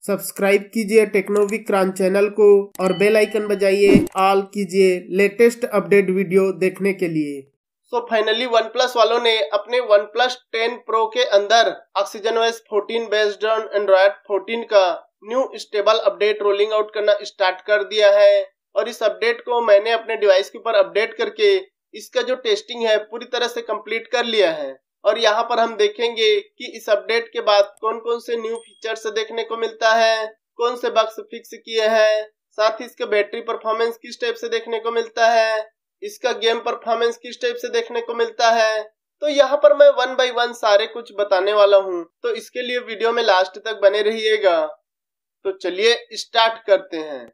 Subscribe कीजिए टेक्नोविक्रांत channel को और बेल आइकन बजाइए, ऑल कीजिए लेटेस्ट अपडेट वीडियो देखने के लिए। फाइनली OnePlus वालों ने अपने OnePlus 10 Pro के अंदर OxygenOS 14 बेस्ड ऑन Android 14 का new stable update rolling out करना स्टार्ट कर दिया है। और इस अपडेट को मैंने अपने डिवाइस के ऊपर अपडेट करके इसका जो टेस्टिंग है पूरी तरह से कंप्लीट कर लिया है। और यहाँ पर हम देखेंगे कि इस अपडेट के बाद कौन कौन से न्यू फीचर्स देखने को मिलता है, कौन से बग्स फिक्स किए हैं, साथ ही इसका बैटरी परफॉर्मेंस किस टाइप से देखने को मिलता है, इसका गेम परफॉर्मेंस किस टाइप से देखने को मिलता है। तो यहाँ पर मैं 1 बाय 1 सारे कुछ बताने वाला हूँ, तो इसके लिए वीडियो में लास्ट तक बने रहिएगा। तो चलिए स्टार्ट करते हैं।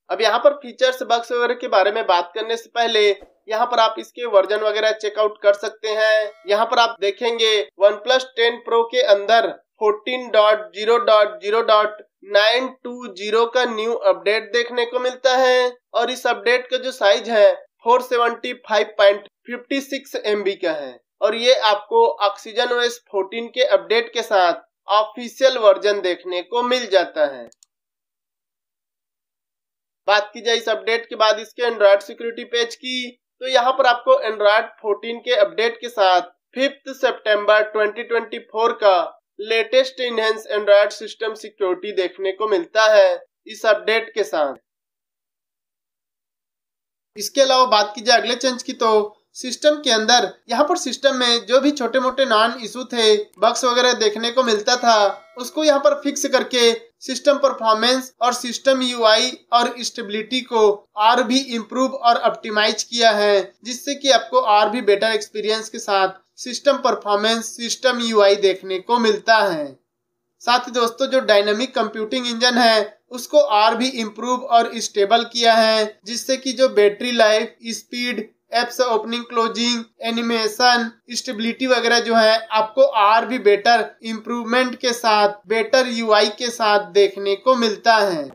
अब यहाँ पर फीचर्स बग्स वगैरह के बारे में बात करने से पहले यहाँ पर आप इसके वर्जन वगैरह चेकआउट कर सकते हैं। यहाँ पर आप देखेंगे OnePlus 10 Pro के अंदर 14.0.0.920 का न्यू अपडेट देखने को मिलता है। और इस अपडेट का जो साइज है 475.56 MB का है। और ये आपको OxygenOS 14 के अपडेट के साथ ऑफिशियल वर्जन देखने को मिल जाता है। बात की जाए इस अपडेट के बाद इसके एंड्रॉयड सिक्योरिटी पेज की, तो यहाँ पर आपको एंड्रॉयड 14 के अपडेट के साथ 5 सितंबर 2024 का latest enhance Android system security देखने को मिलता है इस अपडेट के साथ। इसके अलावा बात की जाए अगले चेंज की, तो सिस्टम के अंदर यहाँ पर सिस्टम में जो भी छोटे मोटे नॉन इशू थे, बग्स वगैरह देखने को मिलता था, उसको यहाँ पर फिक्स करके सिस्टम परफॉर्मेंस और सिस्टम यूआई और स्टेबिलिटी को और भी इम्प्रूव और ऑप्टिमाइज किया है, जिससे कि आपको और भी बेटर एक्सपीरियंस के साथ सिस्टम परफॉर्मेंस, सिस्टम यूआई देखने को मिलता है। साथ ही दोस्तों जो डायनामिक कंप्यूटिंग इंजन है उसको और भी इम्प्रूव और स्टेबल किया है, जिससे कि जो battery life, speed, apps opening closing, animation, stability वगैरह जो है आपको और भी बेटर इम्प्रूवमेंट के साथ, बेटर यूआई के साथ देखने को मिलता है।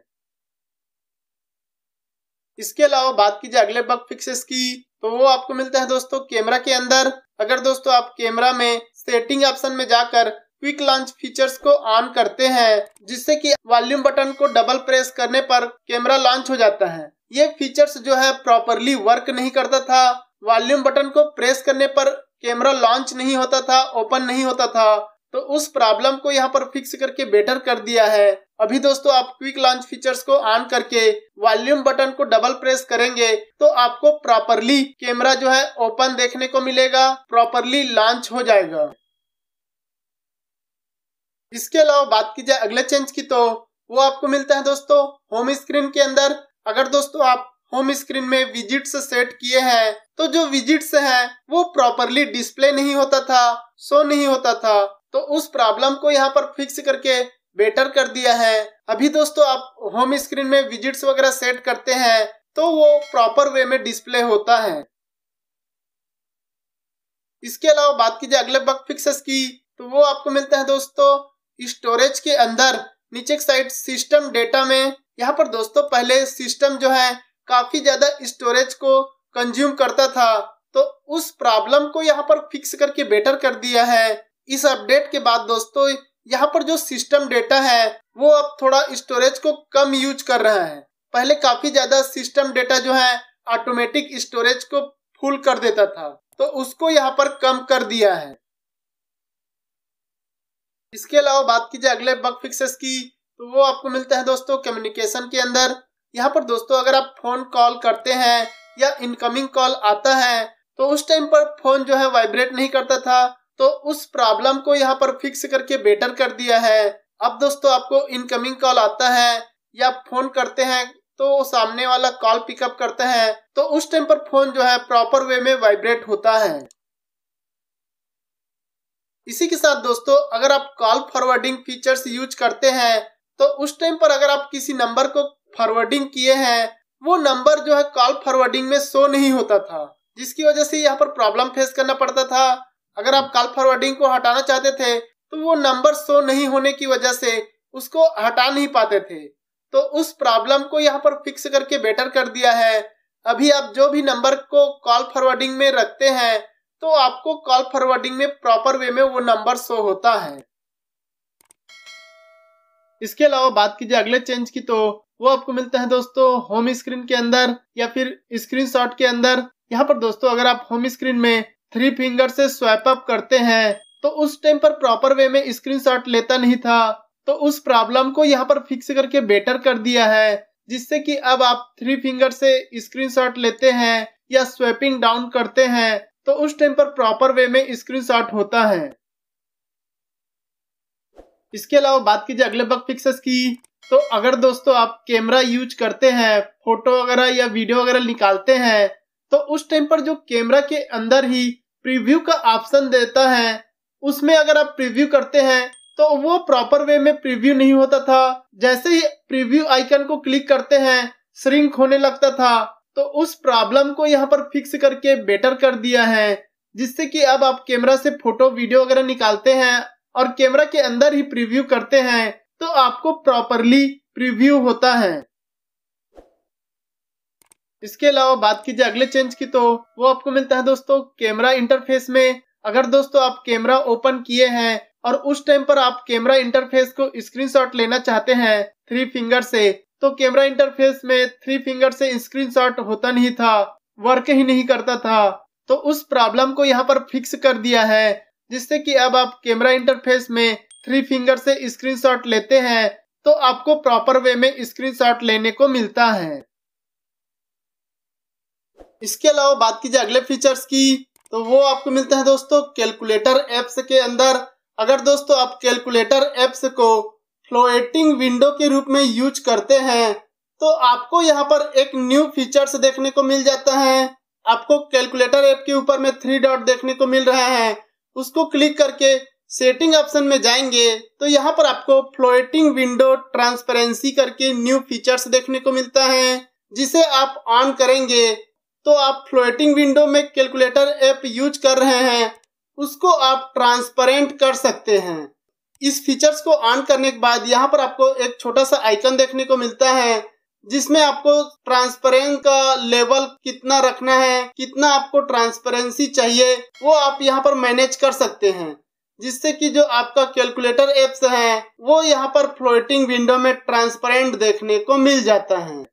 इसके अलावा बात की जाए अगले बग फिक्सेस की, तो वो आपको मिलता है दोस्तों कैमरा के अंदर। अगर दोस्तों आप कैमरा में सेटिंग ऑप्शन में जाकर क्विक लॉन्च फीचर्स को ऑन करते हैं, जिससे कि वॉल्यूम बटन को डबल प्रेस करने पर कैमरा लॉन्च हो जाता है, ये फीचर्स जो है प्रॉपरली वर्क नहीं करता था। वॉल्यूम बटन को प्रेस करने पर कैमरा लॉन्च नहीं होता था, ओपन नहीं होता था। तो उस प्रॉब्लम को यहाँ पर फिक्स करके बेटर कर दिया है। अभी दोस्तों आप क्विक लॉन्च फीचर्स को ऑन करके वॉल्यूम बटन को डबल प्रेस करेंगे तो आपको प्रॉपरली कैमरा जो है ओपन देखने को मिलेगा, प्रॉपरली लॉन्च हो जाएगा। इसके अलावा बात की जाए अगले चेंज की, तो वो आपको मिलता है दोस्तों होम स्क्रीन के अंदर। अगर दोस्तों आप होम स्क्रीन में विजिट्स सेट किए हैं, तो जो विजिट्स हैं वो प्रॉपरली डिस्प्ले नहीं होता था, शो नहीं होता था। तो उस प्रॉब्लम को यहाँ पर फिक्स करके बेटर कर दिया है। अभी दोस्तों आप होम स्क्रीन में विजिट्स वगैरह सेट करते हैं तो वो प्रॉपर वे में डिस्प्ले होता है। इसके अलावा बात की जाए अगले बग फिक्सेस की, तो वो आपको मिलता है दोस्तों स्टोरेज के अंदर नीचे की साइड सिस्टम डेटा में। यहाँ पर दोस्तों पहले सिस्टम जो है काफी ज्यादा स्टोरेज को कंज्यूम करता था, तो उस प्रॉब्लम को यहाँ पर फिक्स करके बेटर कर दिया है। इस अपडेट के बाद दोस्तों यहाँ पर जो सिस्टम डेटा है वो अब थोड़ा स्टोरेज को कम यूज कर रहा है। पहले काफी ज्यादा सिस्टम डेटा जो है ऑटोमेटिक स्टोरेज को फुल कर देता था, तो उसको यहाँ पर कम कर दिया है। इसके अलावा बात की जाए अगले बग फिक्सेस की, तो वो आपको मिलता है दोस्तों कम्युनिकेशन के अंदर। यहाँ पर दोस्तों अगर आप फोन कॉल करते हैं या इनकमिंग कॉल आता है तो उस टाइम पर फोन जो है वाइब्रेट नहीं करता था, तो उस प्रॉब्लम को यहाँ पर फिक्स करके बेटर कर दिया है। अब दोस्तों आपको इनकमिंग कॉल आता है या फोन करते हैं तो सामने वाला कॉल पिकअप करते हैं, तो उस टाइम पर फोन जो है प्रॉपर वे में वाइब्रेट होता है। इसी के साथ दोस्तों अगर आप कॉल फॉरवर्डिंग फीचर्स यूज करते हैं तो उस टाइम पर अगर आप किसी नंबर को फॉरवर्डिंग किए हैं, वो नंबर जो है कॉल फॉरवर्डिंग में शो नहीं होता था, जिसकी वजह से यहाँ पर प्रॉब्लम फेस करना पड़ता था। अगर आप कॉल फॉरवर्डिंग को हटाना चाहते थे तो वो नंबर शो नहीं होने की वजह से उसको हटा नहीं पाते थे। तो उस प्रॉब्लम को यहाँ पर फिक्स करके बेटर कर दिया है। अभी आप जो भी नंबर को कॉल फॉरवर्डिंग में रखते हैं तो आपको कॉल फॉरवर्डिंग में प्रॉपर वे में वो नंबर शो होता है। इसके अलावा बात कीजिए अगले चेंज की, तो वो आपको मिलता है दोस्तों होम स्क्रीन के अंदर या फिर स्क्रीनशॉट के अंदर। यहाँ पर दोस्तों अगर आप होम स्क्रीन में 3 फिंगर से स्वाइप अप करते हैं तो उस टाइम पर प्रॉपर वे में स्क्रीनशॉट लेता नहीं था, तो उस प्रॉब्लम को यहाँ पर फिक्स करके बेटर कर दिया है, जिससे कि अब आप 3 फिंगर से स्क्रीनशॉट लेते हैं या स्वैपिंग डाउन करते हैं तो उस टाइम पर प्रॉपर वे में स्क्रीनशॉट होता है। इसके अलावा बात कीजिए अगले बग फिक्सेस की, तो अगर दोस्तों आप कैमरा यूज करते हैं, फोटो वगैरह या वीडियो वगैरह निकालते हैं, तो उस टाइम पर जो कैमरा के अंदर ही प्रीव्यू का ऑप्शन देता है, उसमें अगर आप प्रीव्यू करते हैं तो वो प्रॉपर वे में प्रीव्यू नहीं होता था। जैसे ही प्रीव्यू आइकन को क्लिक करते हैं श्रिंक होने लगता था, तो उस प्रॉब्लम को यहाँ पर फिक्स करके बेटर कर दिया है, जिससे कि अब आप कैमरा से फोटो वीडियो वगैरह निकालते हैं और कैमरा के अंदर ही प्रीव्यू करते हैं तो आपको प्रॉपरली प्रीव्यू होता है। इसके अलावा बात कीजिए अगले चेंज की, तो वो आपको मिलता है दोस्तों कैमरा इंटरफेस में। अगर दोस्तों आप कैमरा ओपन किए हैं और उस टाइम पर आप कैमरा इंटरफेस को स्क्रीनशॉट लेना चाहते हैं 3 फिंगर से, तो कैमरा इंटरफेस में 3 फिंगर से स्क्रीनशॉट होता नहीं था, वर्क ही नहीं करता था, तो उस प्रॉब्लम को यहाँ पर फिक्स कर दिया है, जिससे कि अब आप कैमरा इंटरफेस में 3 फिंगर से स्क्रीनशॉट लेते हैं तो आपको प्रॉपर वे में स्क्रीनशॉट लेने को मिलता है। इसके अलावा बात कीजिए अगले फीचर्स की, तो वो आपको मिलता है दोस्तों कैलकुलेटर एप्स के अंदर। अगर दोस्तों आप कैलकुलेटर एप्स को फ्लोटिंग विंडो के रूप में यूज करते हैं तो आपको यहाँ पर एक न्यू फीचर्स देखने को मिल जाता है। आपको कैलकुलेटर ऐप के ऊपर में 3 डॉट देखने को मिल रहा है, उसको क्लिक करके सेटिंग ऑप्शन में जाएंगे तो यहाँ पर आपको फ्लोटिंग विंडो ट्रांसपेरेंसी करके न्यू फीचर्स देखने को मिलता है, जिसे आप ऑन करेंगे तो आप फ्लोटिंग विंडो में कैलकुलेटर ऐप यूज कर रहे हैं उसको आप ट्रांसपेरेंट कर सकते हैं। इस फीचर्स को ऑन करने के बाद यहाँ पर आपको एक छोटा सा आइकन देखने को मिलता है, जिसमें आपको ट्रांसपेरेंस का लेवल कितना रखना है, कितना आपको ट्रांसपेरेंसी चाहिए, वो आप यहाँ पर मैनेज कर सकते हैं, जिससे कि जो आपका कैलकुलेटर एप्स है वो यहाँ पर फ्लोटिंग विंडो में ट्रांसपेरेंट देखने को मिल जाता है।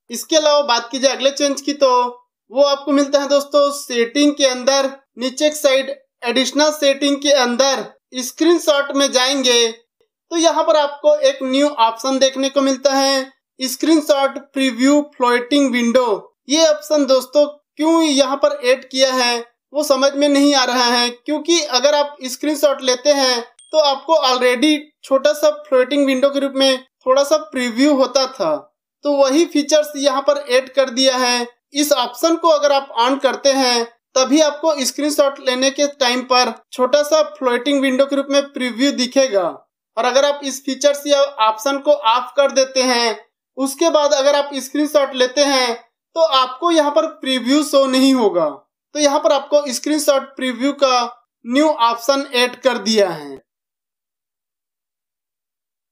इसके अलावा बात कीजिए अगले चेंज की, तो वो आपको मिलता है दोस्तों सेटिंग के अंदर नीचे एक साइड एडिशनल सेटिंग के अंदर स्क्रीनशॉट में जाएंगे तो यहाँ पर आपको एक न्यू ऑप्शन देखने को मिलता है, स्क्रीनशॉट प्रीव्यू फ्लोटिंग विंडो। ये ऑप्शन दोस्तों क्यों यहाँ पर ऐड किया है वो समझ में नहीं आ रहा है, क्योंकि अगर आप स्क्रीनशॉट लेते हैं तो आपको ऑलरेडी छोटा सा फ्लोटिंग विंडो के रूप में थोड़ा सा प्रीव्यू होता था, तो वही फीचर्स यहाँ पर ऐड कर दिया है। इस ऑप्शन को अगर आप ऑन करते हैं तभी आपको स्क्रीनशॉट लेने के टाइम पर छोटा सा फ्लोटिंग विंडो के रूप में प्रीव्यू दिखेगा, और अगर आप इस फीचर्स या ऑप्शन को ऑफ कर देते हैं उसके बाद अगर आप स्क्रीनशॉट लेते हैं तो आपको यहाँ पर प्रीव्यू शो नहीं होगा। तो यहाँ पर आपको स्क्रीनशॉट प्रीव्यू का न्यू ऑप्शन ऐड कर दिया है।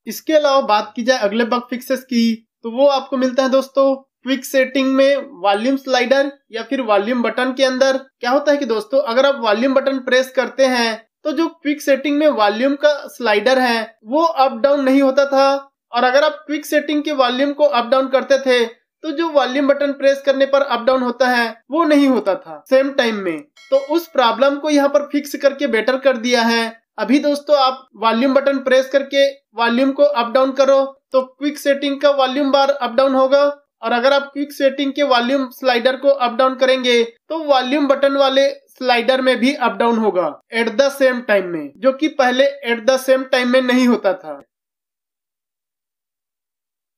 इसके अलावा बात की जाए अगले बग फिक्सेस की, तो वो आपको मिलता है दोस्तों क्विक सेटिंग में वॉल्यूम स्लाइडर या फिर वॉल्यूम बटन के अंदर। क्या होता है कि दोस्तों अगर आप वॉल्यूम बटन प्रेस करते हैं तो जो क्विक सेटिंग में वॉल्यूम का स्लाइडर है वो अप डाउन नहीं होता था, और अगर आप क्विक सेटिंग के वॉल्यूम को अप डाउन करते थे तो जो वॉल्यूम बटन प्रेस करने पर अप डाउन होता है वो नहीं होता था सेम टाइम में। तो उस प्रॉब्लम को यहाँ पर फिक्स करके बेटर कर दिया है। अभी दोस्तों आप वॉल्यूम बटन प्रेस करके वॉल्यूम को अप डाउन करो तो क्विक सेटिंग का वॉल्यूम बार अप डाउन होगा, और अगर आप क्विक सेटिंग के वॉल्यूम स्लाइडर को अप डाउन करेंगे तो वॉल्यूम बटन वाले स्लाइडर में भी अप डाउन होगा एट द सेम टाइम में, जो कि पहले एट द सेम टाइम में नहीं होता था।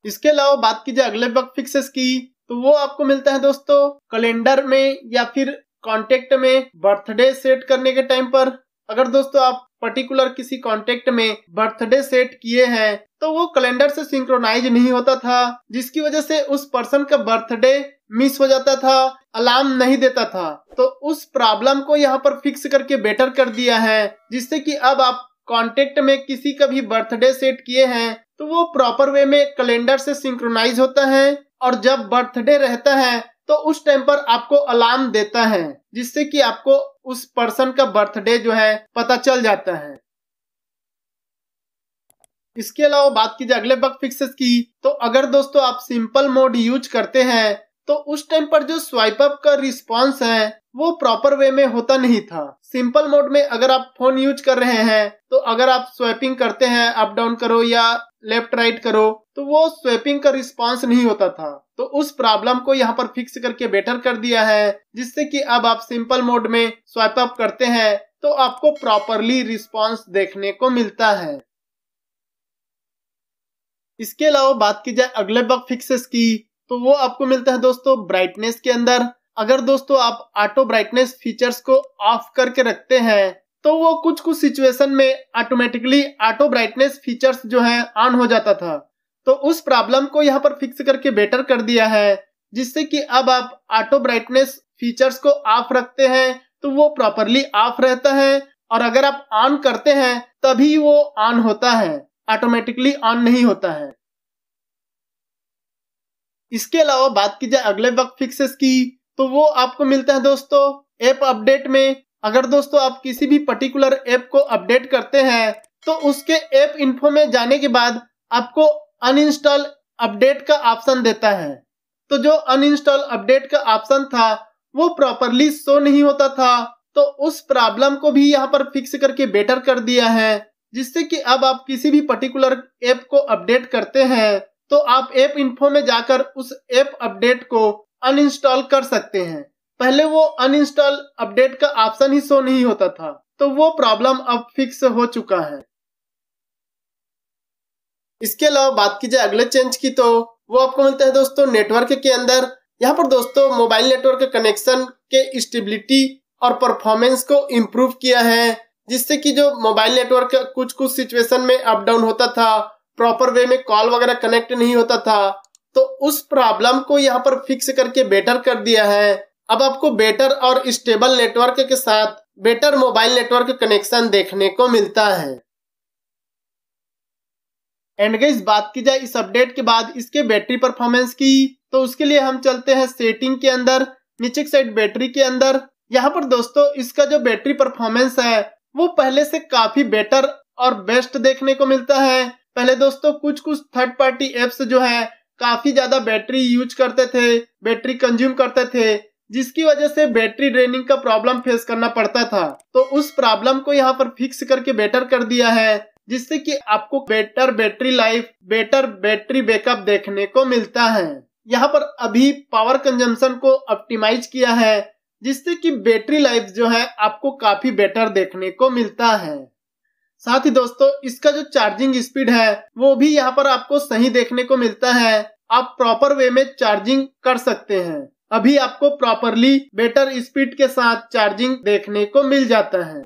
इसके अलावा बात की जाए अगले बग फिक्सेस की, तो वो आपको मिलता है दोस्तों कैलेंडर में या फिर कॉन्टेक्ट में बर्थडे सेट करने के टाइम पर। अगर दोस्तों आप पर्टिकुलर किसी कॉन्टेक्ट में बर्थडे सेट किए हैं तो वो कैलेंडर से सिंक्रोनाइज नहीं होता था, जिसकी वजह से उस पर्सन का बर्थडे मिस हो जाता था, अलार्म नहीं देता था। तो उस प्रॉब्लम को यहाँ पर फिक्स करके बेटर कर दिया है, जिससे कि अब आप कॉन्टेक्ट में किसी का भी बर्थडे सेट किए हैं तो वो प्रॉपर वे में कैलेंडर से सिंक्रोनाइज होता है, और जब बर्थडे रहता है तो उस टाइम पर आपको अलार्म देता है, जिससे कि आपको उस पर्सन का बर्थडे जो है पता चल जाता है। इसके अलावा बात की जाए अगले बग फिक्सेस की, तो अगर दोस्तों आप सिंपल मोड यूज करते हैं तो उस टाइम पर जो स्वाइप अप का रिस्पॉन्स है वो प्रॉपर वे में होता नहीं था। सिंपल मोड में अगर आप फोन यूज कर रहे हैं तो अगर आप स्वैपिंग करते हैं, अप डाउन करो या लेफ्ट राइट करो, तो वो स्वैपिंग का रिस्पॉन्स नहीं होता था। तो उस प्रॉब्लम को यहाँ पर फिक्स करके बेटर कर दिया है, जिससे कि अब आप सिंपल मोड में स्वाइप अप करते हैं तो आपको प्रॉपरली रिस्पॉन्स देखने को मिलता है। इसके अलावा बात की जाए अगले बग फिक्सेस की, तो वो आपको मिलता है दोस्तों ब्राइटनेस के अंदर। अगर दोस्तों आप ऑटो ब्राइटनेस फीचर्स को ऑफ करके रखते हैं तो वो कुछ सिचुएशन में ऑटोमेटिकली ऑटो ब्राइटनेस फीचर्स जो है ऑन हो जाता था। तो उस प्रॉब्लम को यहाँ पर फिक्स करके बेटर कर दिया है, जिससे कि अब आप ऑटो ब्राइटनेस फीचर्स को ऑफ रखते हैं तो वो प्रॉपरली ऑफ रहता है, और अगर आप ऑन करते हैं तभी वो ऑन होता है, ऑटोमेटिकली ऑन नहीं होता है। इसके अलावा बात की जाए अगले बग फिक्सेस की, तो वो आपको मिलता है दोस्तों ऐप अपडेट में। अगर दोस्तों आप किसी भी पर्टिकुलर ऐप को अपडेट करते हैं तो उसके ऐप इन्फो में जाने के बाद आपको अनइंस्टॉल अपडेट का ऑप्शन देता है। तो जो अनइंस्टॉल अपडेट का ऑप्शन था वो प्रॉपरली शो नहीं होता था, तो उस प्रॉब्लम को भी यहाँ पर फिक्स करके बेटर कर दिया है, जिससे कि अब आप किसी भी पर्टिकुलर ऐप को अपडेट करते हैं तो आप ऐप इन्फो में जाकर उस ऐप अपडेट को अनइंस्टॉल कर सकते हैं। पहले वो अनइंस्टॉल अपडेट का ऑप्शन ही शो नहीं होता था, तो वो प्रॉब्लम अब फिक्स हो चुका है। इसके अलावा बात की जाए अगले चेंज की, तो वो आपको मिलता है दोस्तों नेटवर्क के अंदर। यहाँ पर दोस्तों मोबाइल नेटवर्क कनेक्शन के स्टेबिलिटी और परफॉर्मेंस को इम्प्रूव किया है, जिससे कि जो मोबाइल नेटवर्क कुछ सिचुएशन में अप डाउन होता था, प्रॉपर वे में कॉल वगैरह कनेक्ट नहीं होता था, तो उस प्रॉब्लम को यहाँ पर फिक्स करके बेटर कर दिया है। अब आपको बेटर और स्टेबल नेटवर्क के साथ बेटर मोबाइल नेटवर्क कनेक्शन देखने को मिलता है। एंड गाइस बात की जाए इस अपडेट के बाद इसके बैटरी परफॉर्मेंस की, तो उसके लिए हम चलते हैं सेटिंग के अंदर, नीचे की साइड बैटरी के अंदर। यहाँ पर दोस्तों इसका जो बैटरी परफॉर्मेंस है वो पहले से काफी बेटर और बेस्ट देखने को मिलता है। पहले दोस्तों कुछ थर्ड पार्टी एप्स जो है काफी ज्यादा बैटरी यूज करते थे, बैटरी कंज्यूम करते थे, जिसकी वजह से बैटरी ड्रेनिंग का प्रॉब्लम फेस करना पड़ता था। तो उस प्रॉब्लम को यहाँ पर फिक्स करके बेटर कर दिया है, जिससे कि आपको better battery life, better battery backup देखने को मिलता है। यहाँ पर अभी पावर कंजम्पशन को ऑप्टिमाइज किया है, जिससे कि बैटरी लाइफ जो है आपको काफी बेटर देखने को मिलता है। साथ ही दोस्तों इसका जो चार्जिंग स्पीड है वो भी यहाँ पर आपको सही देखने को मिलता है। आप प्रॉपर वे में चार्जिंग कर सकते हैं। अभी आपको प्रॉपरली बेटर स्पीड के साथ चार्जिंग देखने को मिल जाता है।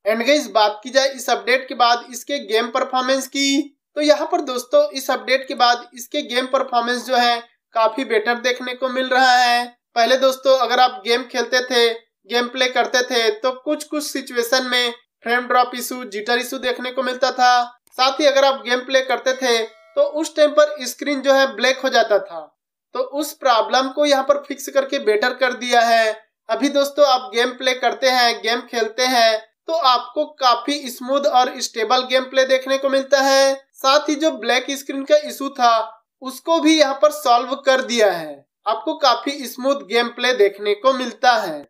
एंड गाइस बात की जाए इस अपडेट के बाद इसके गेम परफॉर्मेंस की, तो यहाँ पर दोस्तों इस अपडेट के बाद इसके गेम परफॉर्मेंस जो है काफी बेटर देखने को मिल रहा है। पहले दोस्तों अगर आप गेम खेलते थे, गेम प्ले करते थे, तो कुछ सिचुएशन में frame drop issue, jitter issue देखने को मिलता था। साथ ही अगर आप गेम प्ले करते थे तो उस टाइम पर स्क्रीन जो है ब्लैक हो जाता था। तो उस प्रॉब्लम को यहाँ पर फिक्स करके बेटर कर दिया है। अभी दोस्तों आप गेम प्ले करते हैं, गेम खेलते हैं, तो आपको काफी स्मूथ और स्टेबल गेम प्ले देखने को मिलता है। साथ ही जो ब्लैक स्क्रीन का इशू था उसको भी यहाँ पर सॉल्व कर दिया है। आपको काफी स्मूथ गेम प्ले देखने को मिलता है।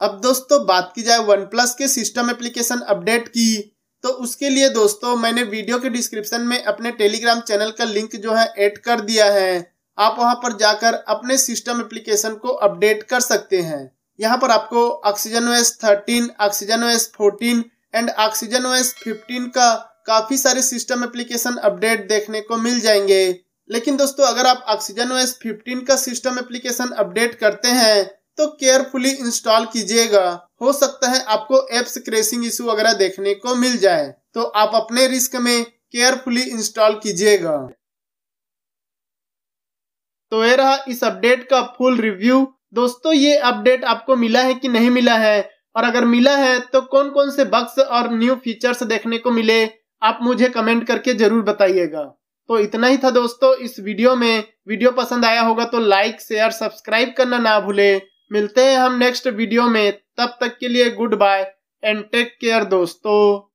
अब दोस्तों बात की जाए वन प्लस के सिस्टम एप्लीकेशन अपडेट की, तो उसके लिए दोस्तों मैंने वीडियो के डिस्क्रिप्शन में अपने टेलीग्राम चैनल का लिंक जो है ऐड कर दिया है। आप वहां पर जाकर अपने सिस्टम एप्लीकेशन को अपडेट कर सकते हैं। यहाँ पर आपको oxygen OS 13, oxygen OS 14 and oxygen OS 15 का काफी सारे सिस्टम एप्लीकेशन अपडेट देखने को मिल जाएंगे। लेकिन दोस्तों अगर आप ऑक्सीजन OS 15 का सिस्टम एप्लीकेशन अपडेट करते हैं तो केयरफुली इंस्टॉल कीजिएगा। हो सकता है आपको एप्स क्रैशिंग इशू वगैरह देखने को मिल जाए, तो आप अपने रिस्क में केयरफुली इंस्टॉल कीजिएगा। तो ये रहा इस अपडेट का फुल रिव्यू। दोस्तों ये अपडेट आपको मिला है कि नहीं मिला है, और अगर मिला है तो कौन कौन से बग्स और न्यू फीचर्स देखने को मिले, आप मुझे कमेंट करके जरूर बताइएगा। तो इतना ही था दोस्तों इस वीडियो में। वीडियो पसंद आया होगा तो लाइक, शेयर, सब्सक्राइब करना ना भूले। मिलते हैं हम नेक्स्ट वीडियो में, तब तक के लिए goodbye, and take care दोस्तों।